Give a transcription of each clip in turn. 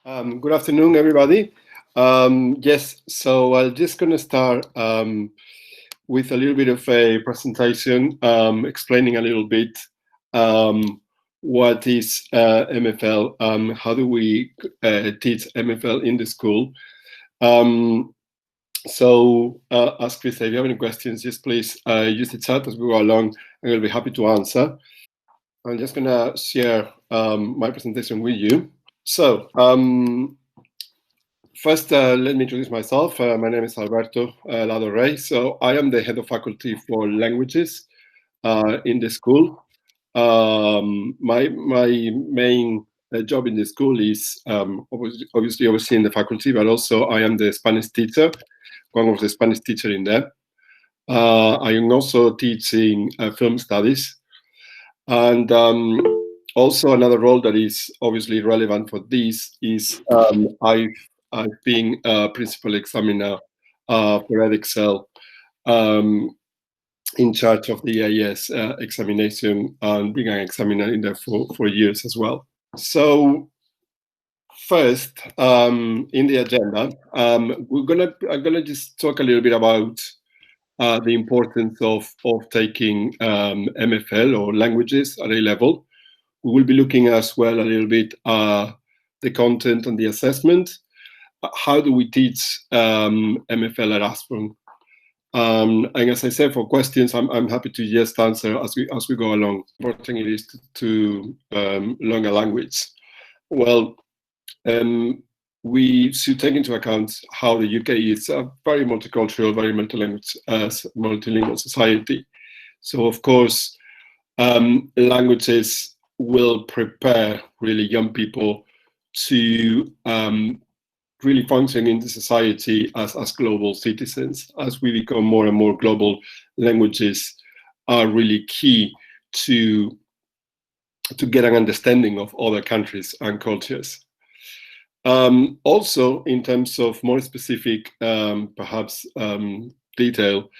Good afternoon, everybody. Yes, so I'm just going to start with a little bit of a presentation explaining a little bit what is MFL, how do we teach MFL in the school. As Chris said, if you have any questions, just please use the chat as we go along, and I'll be happy to answer. I'm just going to share my presentation with you. So, first, let me introduce myself. My name is Alberto Lado Rey. So I am the head of faculty for languages in the school. My main job in the school is obviously overseeing the faculty, but also I am the Spanish teacher, one of the Spanish teacher in there. I am also teaching film studies, and also another role that is obviously relevant for this is I've been a principal examiner for Edexcel, in charge of the EIS examination and being an examiner in there for years as well. So first, in the agenda, I'm gonna just talk a little bit about the importance of taking MFL or languages at A level. We will be looking as well a little bit the content and the assessment. How do we teach MFL at Aspron? And as I said, for questions, I'm happy to just answer as we go along. Important it is to learn a language. Well, we should take into account how the UK is a very multicultural, very multilingual society. So of course, languages will prepare really young people to really function in the society as global citizens. As we become more and more global, languages are really key to get an understanding of other countries and cultures. Also, in terms of more specific, perhaps detail,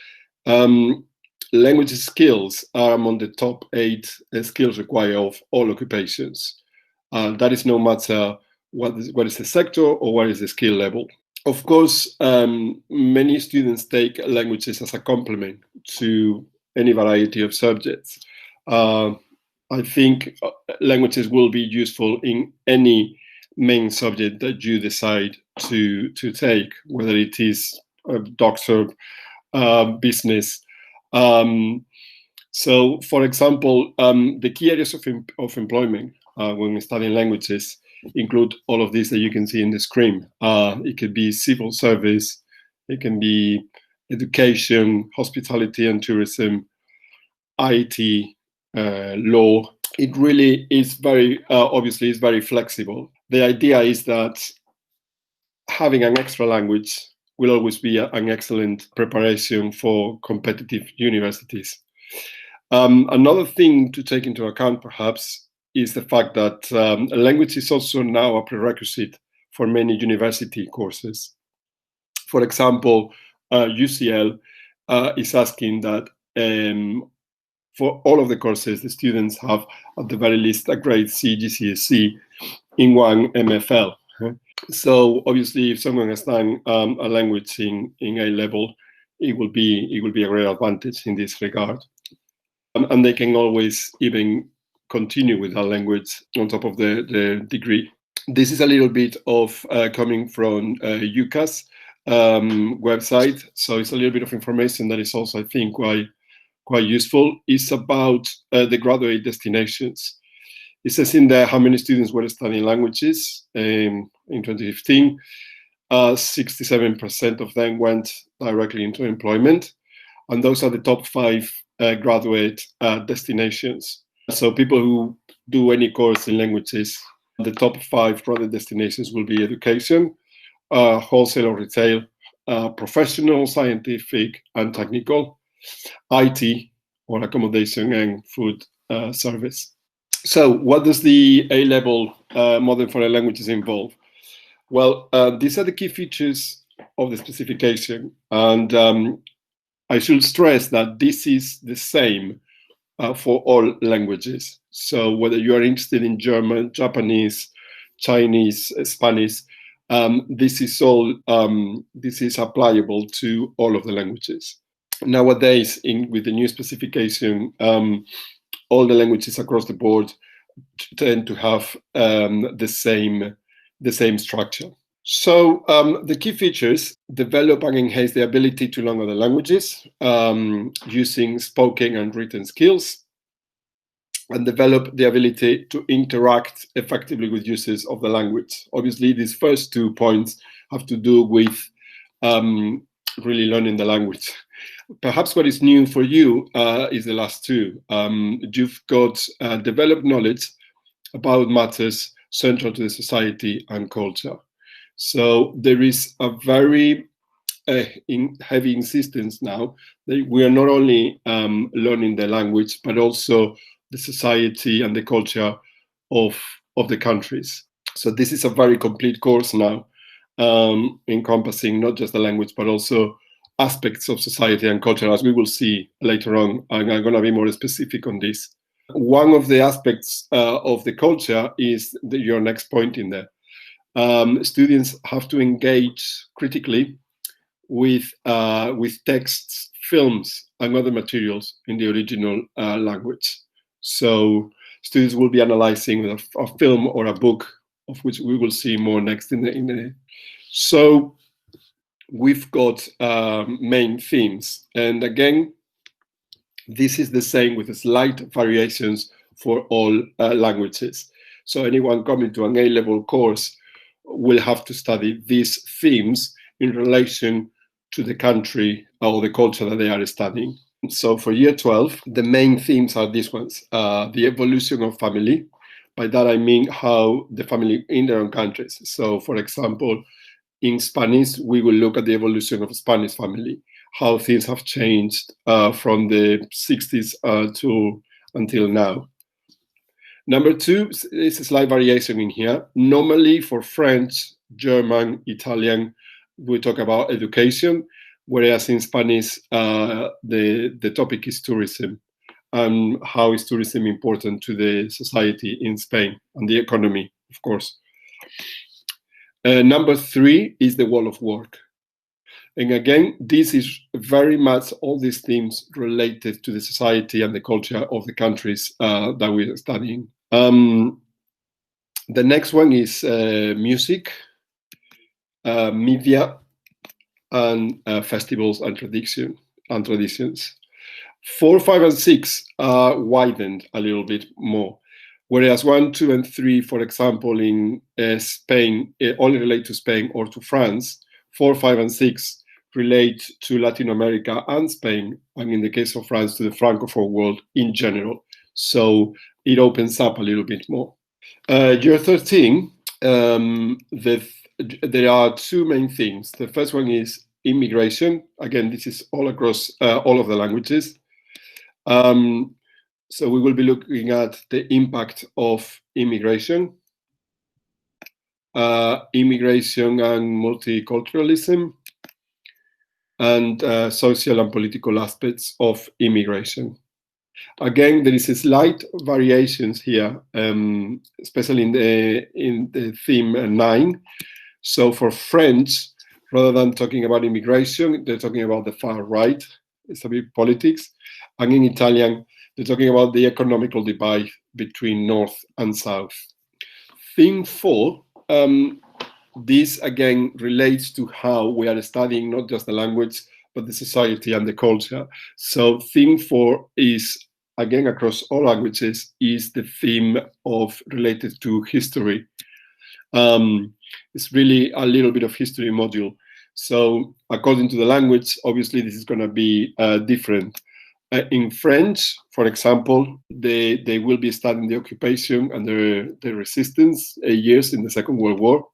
language skills are among the top 8 skills required of all occupations. That is no matter what is the sector or what is the skill level. Of course, many students take languages as a complement to any variety of subjects. I think languages will be useful in any main subject that you decide to take, whether it is doctor, business. So, for example, the key areas of employment when studying languages include all of these that you can see in the screen. It could be civil service, it can be education, hospitality and tourism, IT, law. It really is very, obviously, it's very flexible. The idea is that having an extra language will always be an excellent preparation for competitive universities. Another thing to take into account, perhaps, is the fact that language is also now a prerequisite for many university courses. For example, UCL is asking that for all of the courses, the students have at the very least a grade C GCSE in one MFL. So obviously, if someone has done a language in A level, it will be a great advantage in this regard. And they can always even continue with that language on top of the degree. This is a little bit of coming from UCAS website. So it's a little bit of information that is also, I think, quite useful. It's about the graduate destinations. It says in there how many students were studying languages in 2015. 67% of them went directly into employment. And those are the top 5 graduate destinations. So people who do any course in languages, the top 5 graduate destinations will be education, wholesale or retail, professional, scientific and technical, IT or accommodation and food service. So what does the A-level Modern Foreign Languages involve? Well, these are the key features of the specification. And I should stress that this is the same for all languages. So whether you are interested in German, Japanese, Chinese, Spanish. This is all this is applicable to all of the languages. Nowadays, with the new specification, all the languages across the board tend to have the same structure. So the key features: develop and enhance the ability to learn other languages using spoken and written skills, and develop the ability to interact effectively with users of the language. Obviously, these first 2 points have to do with really learning the language. Perhaps what is new for you is the last two. You've got developed knowledge about matters central to the society and culture. So there is a very heavy insistence now that we are not only learning the language, but also the society and the culture of the countries. So this is a very complete course now, encompassing not just the language, but also aspects of society and culture, as we will see later on. And I'm going to be more specific on this. One of the aspects of the culture is your next point in there. Students have to engage critically with texts, films, and other materials in the original language. So students will be analyzing a film or a book, of which we will see more next in the. So we've got main themes, and again, this is the same with slight variations for all languages. So anyone coming to an A-level course will have to study these themes in relation to the country or the culture that they are studying. So for year 12, the main themes are these ones: the evolution of family. By that I mean how the family in their own countries. So for example, in Spanish, we will look at the evolution of Spanish family, how things have changed from the 60s until now. Number two is a slight variation in here. Normally for French, German, Italian, we talk about education, whereas in Spanish, the topic is tourism. And how is tourism important to the society in Spain and the economy, of course. Number three is the world of work. And again, this is very much all these themes related to the society and the culture of the countries that we're studying. The next one is music, media, and festivals and traditions. 4, 5, and 6 are widened a little bit more. Whereas 1, 2, and 3, for example, in Spain, only relate to Spain or to France, 4, 5, and 6 relate to Latin America and Spain, and in the case of France, to the Francophone world in general. So it opens up a little bit more. Year 13, there are two main themes. The first one is immigration. Again, this is all across all of the languages. So we will be looking at the impact of immigration, immigration and multiculturalism, and social and political aspects of immigration. Again, there is a slight variations here, especially in the theme 9. So for French, rather than talking about immigration, they're talking about the far right. It's a bit politics. And in Italian, they're talking about the economical divide between North and South. Theme 4, this again relates to how we are studying not just the language, but the society and the culture. So theme 4 is, again, across all languages, is the theme of related to history. It's really a little bit of history module. So according to the language, obviously this is going to be different. In French, for example, they will be studying the occupation and the resistance years in the Second World War.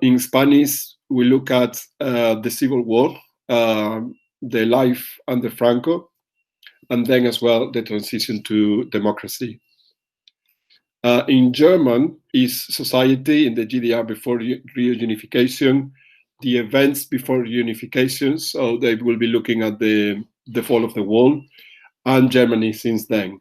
In Spanish, we look at the Civil War, the life under Franco, and then as well the transition to democracy. In German is society in the GDR before reunification, the events before reunification, so they will be looking at the fall of the wall, and Germany since then.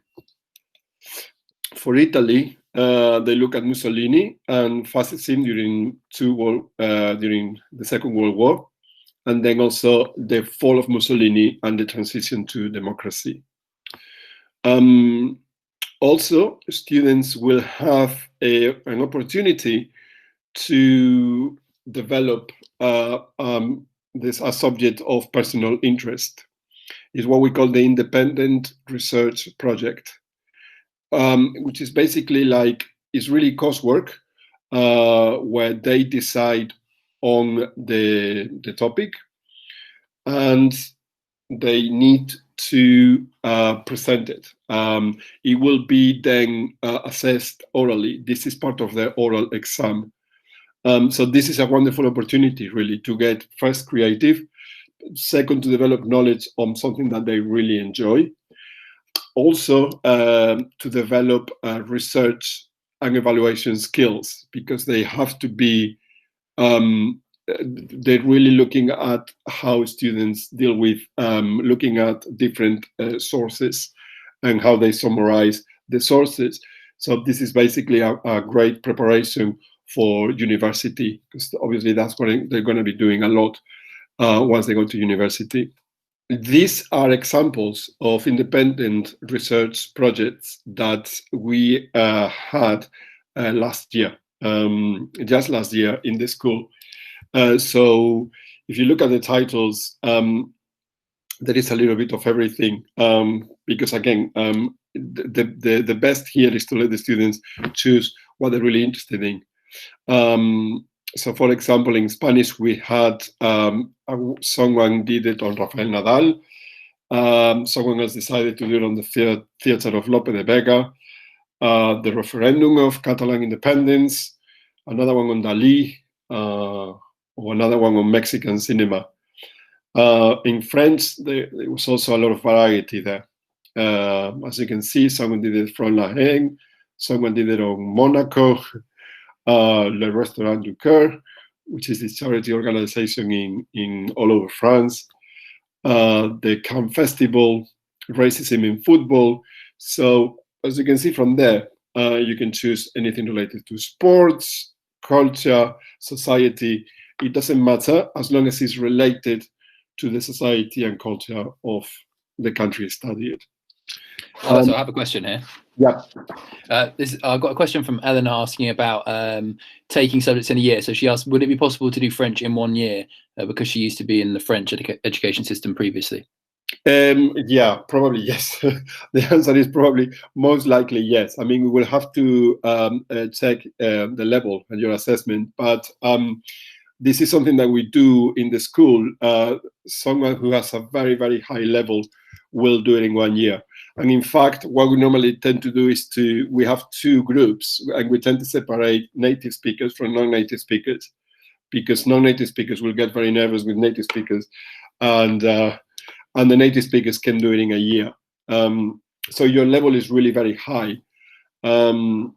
For Italy, They look at Mussolini and fascism during during the Second World War, and then also the fall of Mussolini and the transition to democracy. Also, students will have an opportunity to develop this a subject of personal interest. Is what we call the independent research project, which is basically like, it's really coursework where they decide on the topic and they need to present it. It will be then assessed orally. This is part of their oral exam. So this is a wonderful opportunity, really, to get first creative, second to develop knowledge on something that they really enjoy, also to develop research and evaluation skills, because they have to be they're really looking at how students deal with looking at different sources and how they summarize the sources. So this is basically a great preparation for university, because obviously that's what they're going to be doing a lot once they go to university. These are examples of independent research projects that we had last year, just last year in the school. So if you look at the titles, there is a little bit of everything, because again, the best here is to let the students choose what they're really interested in. So for example, in Spanish, we had someone did it on Rafael Nadal. Someone else decided to do it on the theater of Lope de Vega, the referendum of Catalan independence, another one on Dalí, or another one on Mexican cinema. In French, there was also a lot of variety there. As you can see, someone did it from La Haine, someone did it on Monaco, Le Restaurant du Coeur, which is this charity organization in all over France, the Cannes Festival, racism in football. So as you can see from there, you can choose anything related to sports, culture, society. It doesn't matter as long as it's related to the society and culture of the country studied. So I have a question here. Yeah. I've got a question from Eleanor asking about taking subjects in a year. So she asked, would it be possible to do French in 1 year because she used to be in the French education system previously? Yeah, probably yes. The answer is probably most likely yes. I mean, we will have to check the level and your assessment, but this is something that we do in the school. Someone who has a very, very high level will do it in 1 year. And in fact, what we normally tend to do is we have two groups, and we tend to separate native speakers from non-native speakers, because non-native speakers will get very nervous with native speakers, and the native speakers can do it in a year. So your level is really very high. Then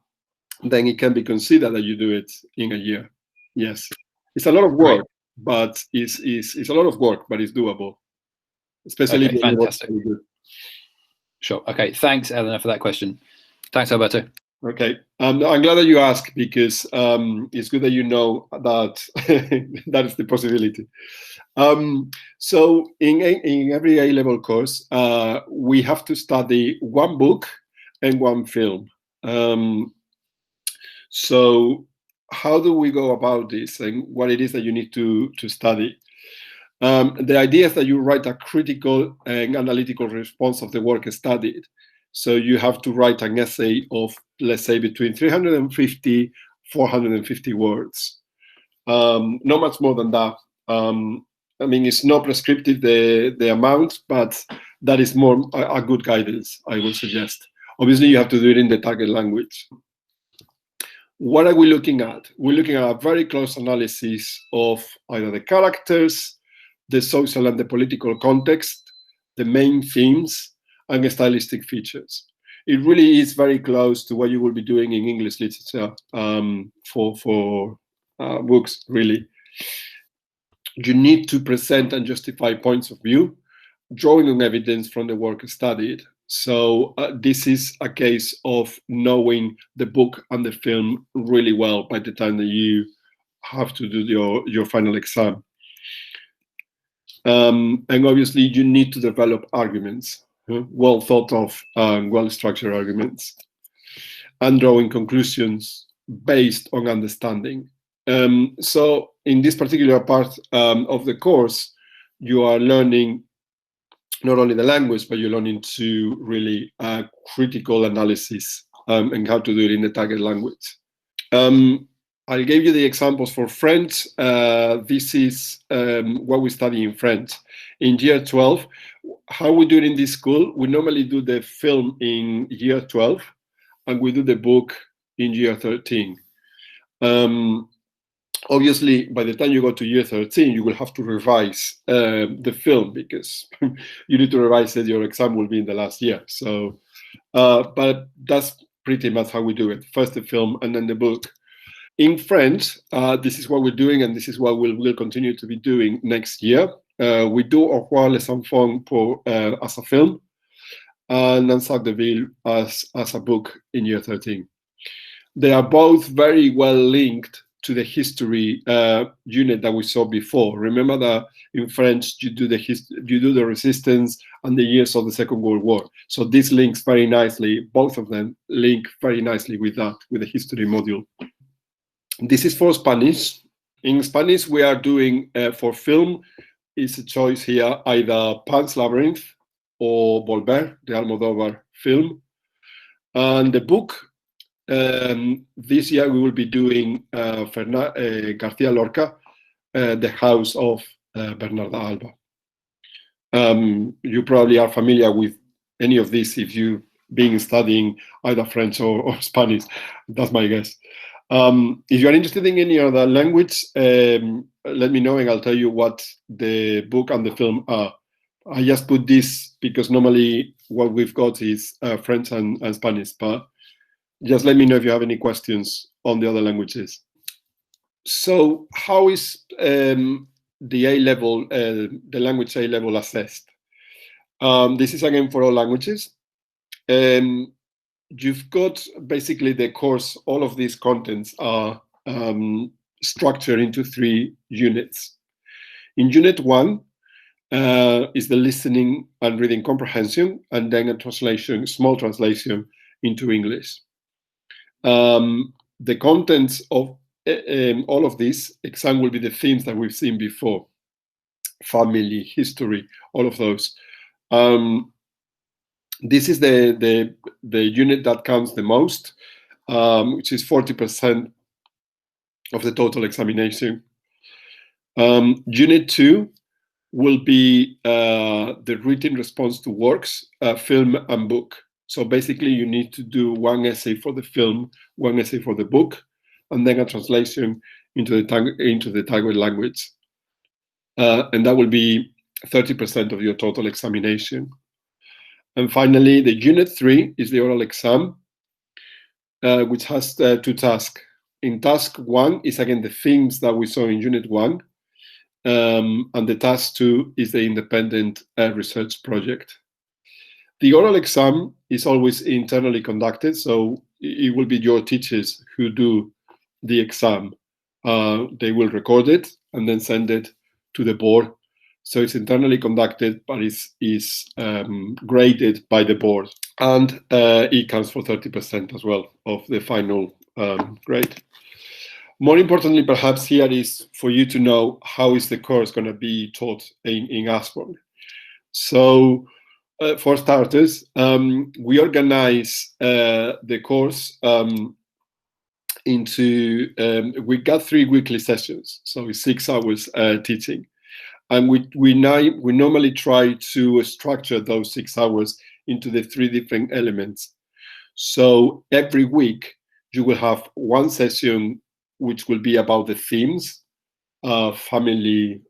it can be considered that you do it in a year. Yes, it's a lot of work, but it's a lot of work, but it's doable, especially if fantastic. Sure. Okay. Thanks, Eleanor, for that question. Thanks, Alberto. Okay. I'm glad that you asked, because it's good that you know that that is the possibility. So in every A-level course, we have to study one book and one film. So how do we go about this, and what it is that you need to study? The idea is that you write a critical and analytical response of the work studied. So you have to write an essay of, let's say, between 350, 450 words. Not much more than that. I mean, it's not prescriptive, the amount, but that is more a good guidance, I would suggest. Obviously, you have to do it in the target language. What are we looking at? We're looking at a very close analysis of either the characters, the social and the political context, the main themes, and the stylistic features. It really is very close to what you will be doing in English literature for books, really. You need to present and justify points of view, drawing on evidence from the work studied, So this is a case of knowing the book and the film really well by the time that you have to do your final exam. And obviously you need to develop arguments, well thought of, well-structured arguments, and drawing conclusions based on understanding. So in this particular part of the course, you are learning not only the language, but you're learning to really critical analysis and how to do it in the target language. I gave you the examples for French. This is what we study in French. In year 12, how we do it in this school, we normally do the film in year 12, and we do the book in year 13. Obviously, by the time you go to year 13, you will have to revise the film, because you need to revise it. Your exam will be in the last year. So, but that's pretty much how we do it. First the film and then the book. In French, this is what we're doing, and this is what we'll continue to be doing next year. We do Au revoir les enfants as a film, and Nan Sac de Ville as a book in year 13. They are both very well linked to the history unit that we saw before. Remember that in French you do the resistance and the years of the Second World War. So this links very nicely. Both of them link very nicely with that, with the history module. This is for Spanish. In Spanish, we are doing for film, is a choice here, either Pan's Labyrinth or Volver, the Almodóvar film. And the book, this year we will be doing García Lorca, The House of Bernarda Alba. You probably are familiar with any of these if you've been studying either French or Spanish. That's my guess. If you are interested in any other language, let me know and I'll tell you what the book and the film are. I just put this because normally what we've got is French and Spanish, but just let me know if you have any questions on the other languages. So how is the A-level, the language A-level assessed? This is again for all languages. You've got basically the course, all of these contents are structured into 3 units. In unit 1 is the listening and reading comprehension, and then a translation, small translation into English. The contents of all of this exam will be the themes that we've seen before: family, history, all of those. This is the unit that counts the most, which is 40% of the total examination. Unit 2 will be the written response to works, film and book. So basically you need to do 1 essay for the film, 1 essay for the book, and then a translation into the target language. And that will be 30% of your total examination. And finally, the unit 3 is the oral exam, which has 2 tasks. In task 1 is again the themes that we saw in unit 1, and the task 2 is the independent research project. The oral exam is always internally conducted, so it will be your teachers who do the exam. They will record it and then send it to the board. So it's internally conducted, but is graded by the board. And it counts for 30% as well of the final grade. More importantly, perhaps here is for you to know how is the course going to be taught in Ashburn. So for starters, we organize the course into, we got 3 weekly sessions, so it's 6 hours teaching. And we normally try to structure those 6 hours into the 3 different elements. So every week you will have 1 session which will be about the themes, family,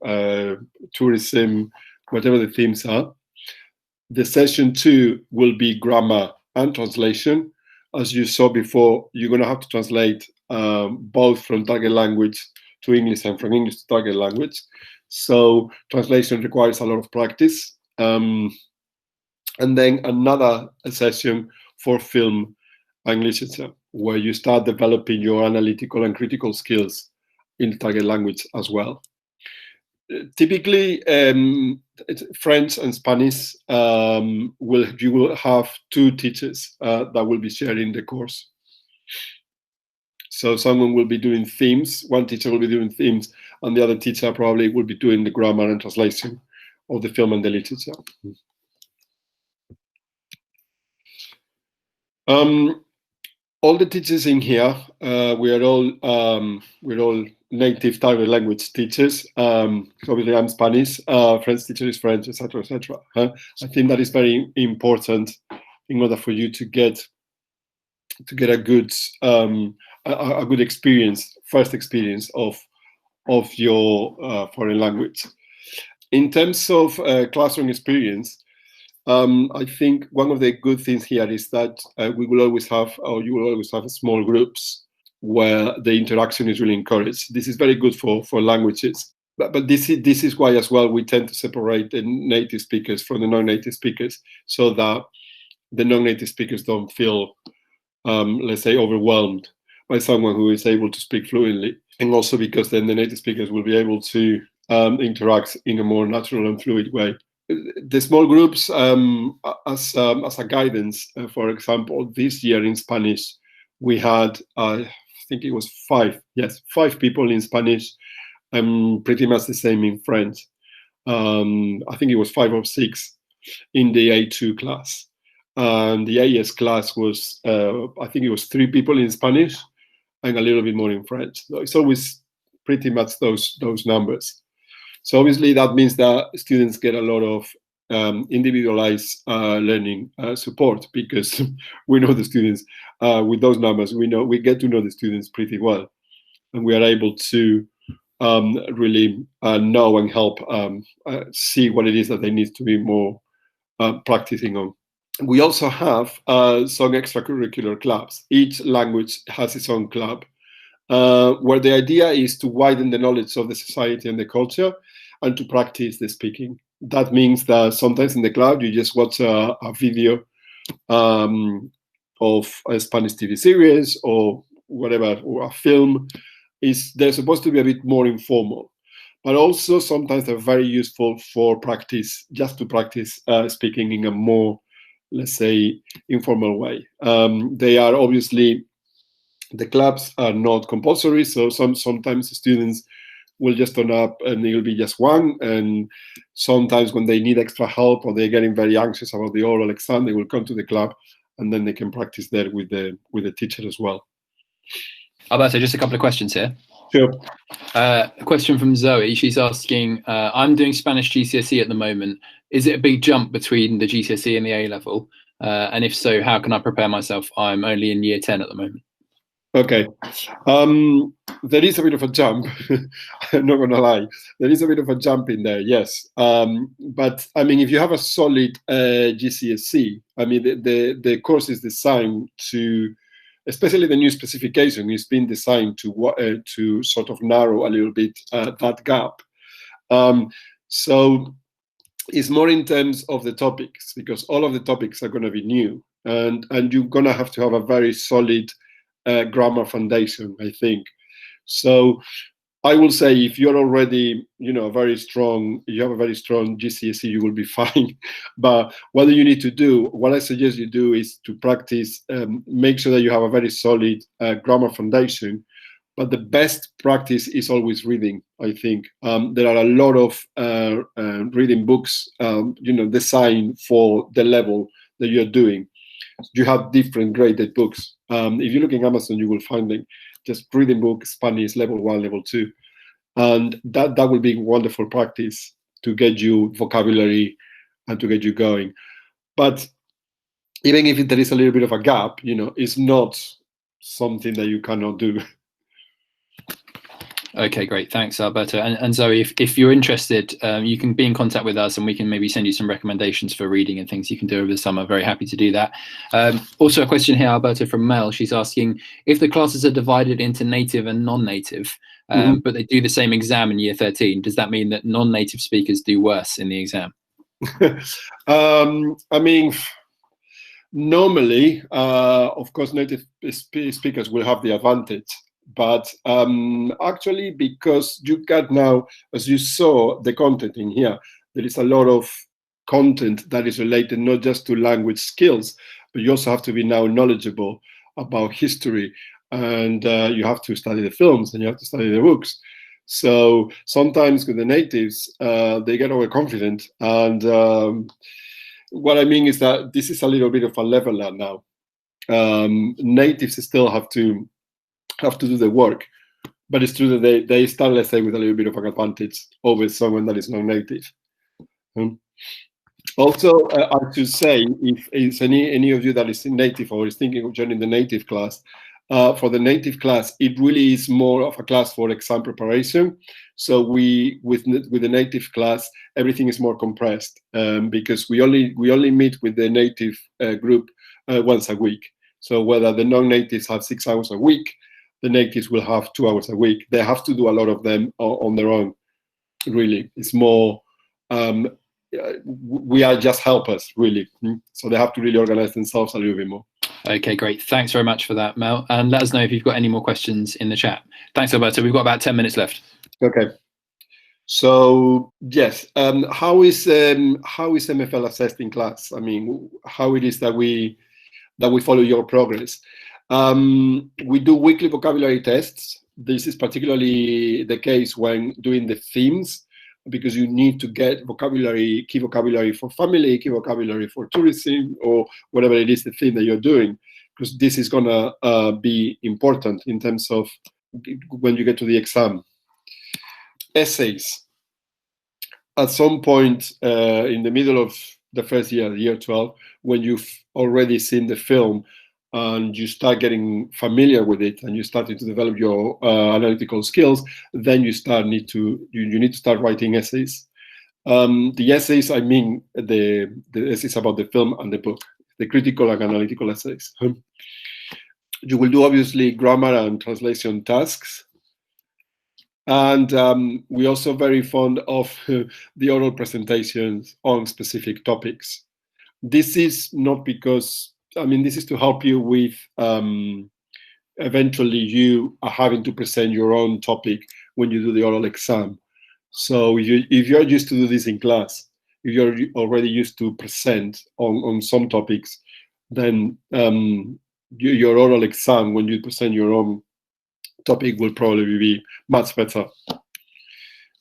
tourism, whatever the themes are. The session 2 will be grammar and translation. As you saw before, you're going to have to translate both from target language to English and from English to target language. So translation requires a lot of practice. and then another session for film and literature, where you start developing your analytical and critical skills in the target language as well. Typically, French and Spanish you will have two teachers that will be sharing the course. So someone will be doing themes, one teacher will be doing themes, and the other teacher probably will be doing the grammar and translation of the film and the literature. All the teachers in here, we're all native target language teachers. Obviously, I'm Spanish. French teacher is French, etc., etc. I think that is very important in order for you to get a good experience, first experience of your foreign language. In terms of classroom experience, I think one of the good things here is that we will always have, or you will always have, small groups where the interaction is really encouraged. This is very good for languages, but this is why as well we tend to separate the native speakers from the non-native speakers, so that the non-native speakers don't feel, let's say, overwhelmed by someone who is able to speak fluently, and also because then the native speakers will be able to interact in a more natural and fluid way. The small groups, as a guidance, for example, this year in Spanish, we had, I think it was 5 people in Spanish, pretty much the same in French. I think it was 5 or 6 in the A2 class. And the AS class was, I think it was 3 people in Spanish and a little bit more in French. So it's always pretty much those numbers. So obviously that means that students get a lot of individualized learning support, because we know the students with those numbers. We get to know the students pretty well, and we are able to really know and help see what it is that they need to be more practicing on. We also have some extracurricular clubs. Each language has its own club, where the idea is to widen the knowledge of the society and the culture, and to practice the speaking. That means that sometimes in the club you just watch a video of a Spanish TV series or whatever, or a film. They're supposed to be a bit more informal, but also sometimes they're very useful for practice, just to practice speaking in a more, let's say, informal way. They are obviously, the clubs are not compulsory, so sometimes students will just turn up and it will be just one, and sometimes when they need extra help or they're getting very anxious about the oral exam, they will come to the club, and then they can practice there with the teacher as well. Alberto, just a couple of questions here. Sure. A question from Zoe. She's asking, I'm doing Spanish GCSE at the moment. Is it a big jump between the GCSE and the A level? And if so, how can I prepare myself? I'm only in year 10 at the moment. Okay. There is a bit of a jump. I'm not going to lie. There is a bit of a jump in there, yes. But I mean, if you have a solid GCSE, I mean, the course is designed to, especially the new specification, is being designed to sort of narrow a little bit that gap. So it's more in terms of the topics, because all of the topics are going to be new, and you're going to have a very solid grammar foundation, I think. So I will say, if you're already, you have a very strong GCSE, you will be fine. But what do you need to do? What I suggest you do is to practice, make sure that you have a very solid grammar foundation. But the best practice is always reading, I think. There are a lot of reading books, designed for the level that you're doing. You have different graded books. If you look in Amazon, you will find them. Just reading book, Spanish level 1, level 2. And that will be wonderful practice to get you vocabulary and to get you going. But even if there is a little bit of a gap, it's not something that you cannot do. Okay, great. Thanks, Alberto. And Zoe, if you're interested, you can be in contact with us and we can maybe send you some recommendations for reading and things you can do over the summer. Very happy to do that. Also a question here, Alberto, from Mel. She's asking, if the classes are divided into native and non-native, but they do the same exam in year 13, does that mean that non-native speakers do worse in the exam? I mean, normally, of course, native speakers will have the advantage. But actually, because you got now, as you saw, the content in here, there is a lot of content that is related not just to language skills, but you also have to be now knowledgeable about history, and you have to study the films and you have to study the books. So sometimes with the natives, they get overconfident, and what I mean is that this is a little bit of a leveler now. Natives still have to do the work, but it's true that they start, let's say, with a little bit of an advantage over someone that is non-native. Also, I should say, if it's any of you that is native or is thinking of joining the native class, for the native class, it really is more of a class for exam preparation. So with the native class, everything is more compressed, because we only meet with the native group once a week. So whether the non-natives have 6 hours a week, the natives will have 2 hours a week. They have to do a lot of them on their own. Really, it's more. We are just helpers, really. So they have to really organize themselves a little bit more. Okay, great. Thanks very much for that, Mel. And let us know if you've got any more questions in the chat. Thanks, Alberto. We've got about 10 minutes left. Okay. So yes, how is MFL assessed in class? I mean, how it is that we follow your progress? We do weekly vocabulary tests. This is particularly the case when doing the themes, because you need to get key vocabulary for family, key vocabulary for tourism, or whatever it is the theme that you're doing, because this is gonna be important in terms of when you get to the exam. Essays. At some point in the middle of the first year, year 12, when you've already seen the film and you start getting familiar with it and you starting to develop your analytical skills, then you need to start writing essays. The essays, I mean the essays about the film and the book, the critical and analytical essays. You will do obviously grammar and translation tasks. And we're also very fond of the oral presentations on specific topics. This is not because, I mean, this is to help you with eventually you are having to present your own topic when you do the oral exam. So if you're used to do this in class, if you're already used to present on some topics, then your oral exam, when you present your own topic, will probably be much better.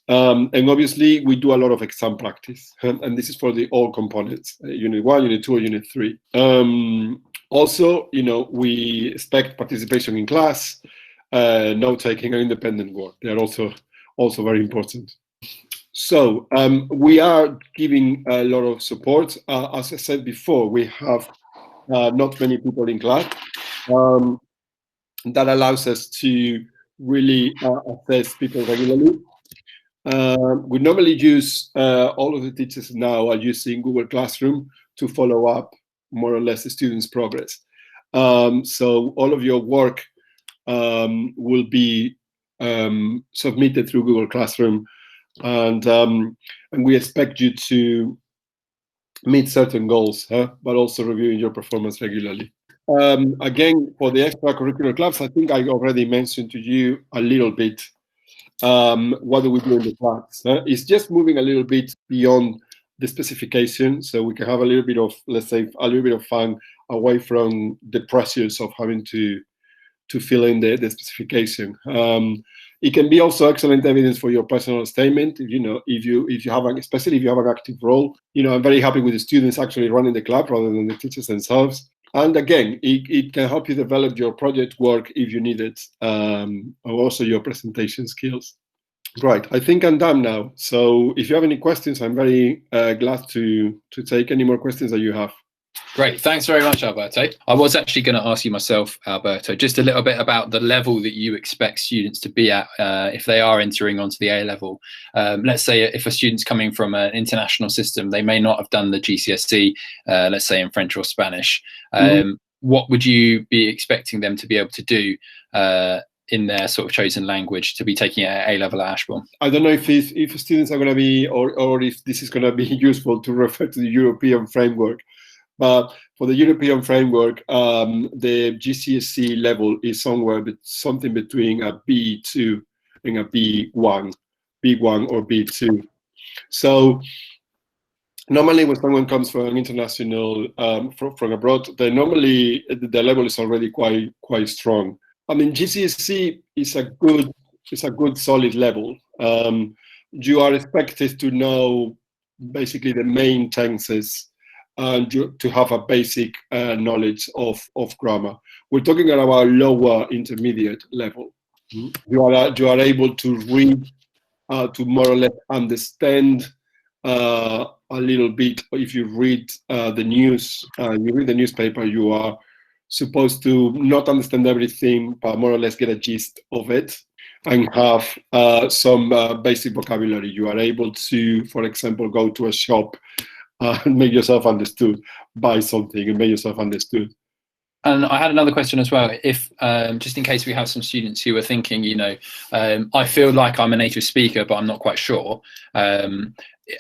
And obviously, we do a lot of exam practice, and this is for all components, Unit 1, Unit 2, or Unit 3. Also, we expect participation in class, note-taking, and independent work. They are also very important. So we are giving a lot of support. As I said before, we have not many people in class. That allows us to really assess people regularly. We normally use, all of the teachers now are using Google Classroom to follow up more or less the students' progress. So all of your work will be submitted through Google Classroom, and we expect you to meet certain goals, but also reviewing your performance regularly. Again, for the extracurricular clubs, I think I already mentioned to you a little bit what do we do in the class. It's just moving a little bit beyond the specification, so we can have a little bit of, let's say, a little bit of fun away from the pressures of having to fill in the specification. It can be also excellent evidence for your personal statement. If you have, especially if you have an active role. I'm very happy with the students actually running the club rather than the teachers themselves. And again, it can help you develop your project work if you need it, and also your presentation skills. Right, I think I'm done now. So if you have any questions, I'm very glad to take any more questions that you have. Great, thanks very much, Alberto. I was actually going to ask you myself, Alberto, just a little bit about the level that you expect students to be at if they are entering onto the A level. Let's say if a student's coming from an international system, they may not have done the GCSE, let's say in French or Spanish. What would you be expecting them to be able to do in their sort of chosen language to be taking it at A-level at Ashbourne? I don't know if students are going to be, or if this is going to be useful to refer to the European framework. But for the European framework, the GCSE level is something between a B2 and a B1 or B2. So normally when someone comes from an international, from abroad, normally the level is already quite strong. I mean, GCSE is a good solid level. You are expected to know basically the main tenses and to have a basic knowledge of grammar. We're talking about lower intermediate level. You are able to read, to more or less understand a little bit. If you read the news, you read the newspaper, you are supposed to not understand everything, but more or less get a gist of it and have some basic vocabulary. You are able to, for example, go to a shop and make yourself understood, buy something and make yourself understood. And I had another question as well. If just in case we have some students who are thinking, you know, I feel like I'm a native speaker, but I'm not quite sure.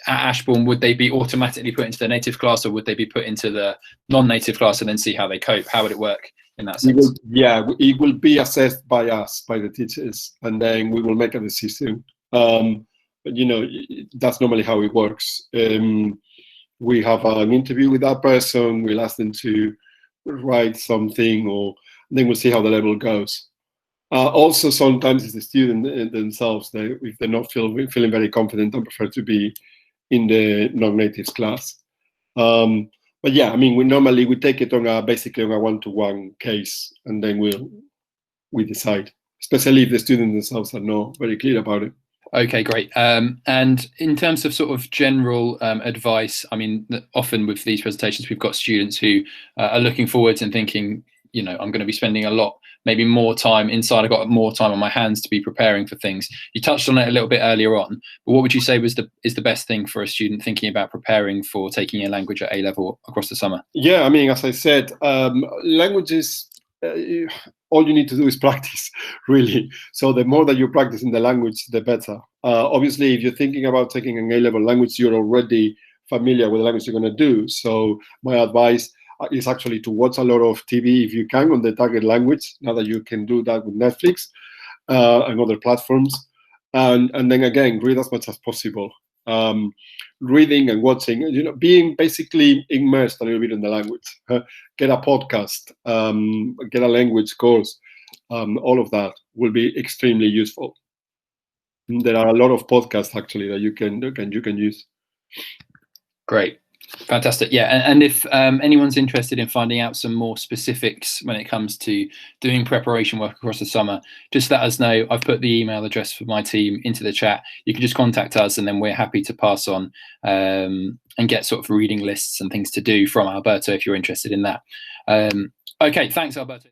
At Ashbourne, would they be automatically put into the native class, or would they be put into the non-native class and then see how they cope? How would it work in that sense? It will be assessed by us, by the teachers, and then we will make a decision. But you know, that's normally how it works. We have an interview with that person. We'll ask them to write something, or then we'll see how the level goes. Also, sometimes it's the student themselves, if they're not feeling very confident, and prefer to be in the non-natives class. But yeah, I mean, we take it on basically on a one-to-one case, and then we decide, especially if the students themselves are not very clear about it. Okay, great. And in terms of sort of general advice, I mean, often with these presentations, we've got students who are looking forwards and thinking, you know, I'm going to be spending a lot, maybe more time inside. I've got more time on my hands to be preparing for things. You touched on it a little bit earlier on, but what would you say is the best thing for a student thinking about preparing for taking a language at A-level across the summer? Yeah, I mean, as I said, languages, all you need to do is practice, really. So the more that you practice in the language, the better. Obviously, if you're thinking about taking an A-level language, you're already familiar with the language you're going to do. So my advice is actually to watch a lot of TV if you can on the target language, now that you can do that with Netflix and other platforms. And then again, read as much as possible. Reading and watching, you know, being basically immersed a little bit in the language. Get a podcast, get a language course. All of that will be extremely useful. There are a lot of podcasts actually that you can use. Great. Fantastic. Yeah, and if anyone's interested in finding out some more specifics when it comes to doing preparation work across the summer, just let us know. I've put the email address for my team into the chat. You can just contact us, and then we're happy to pass on and get sort of reading lists and things to do from Alberto if you're interested in that. Okay, thanks, Alberto.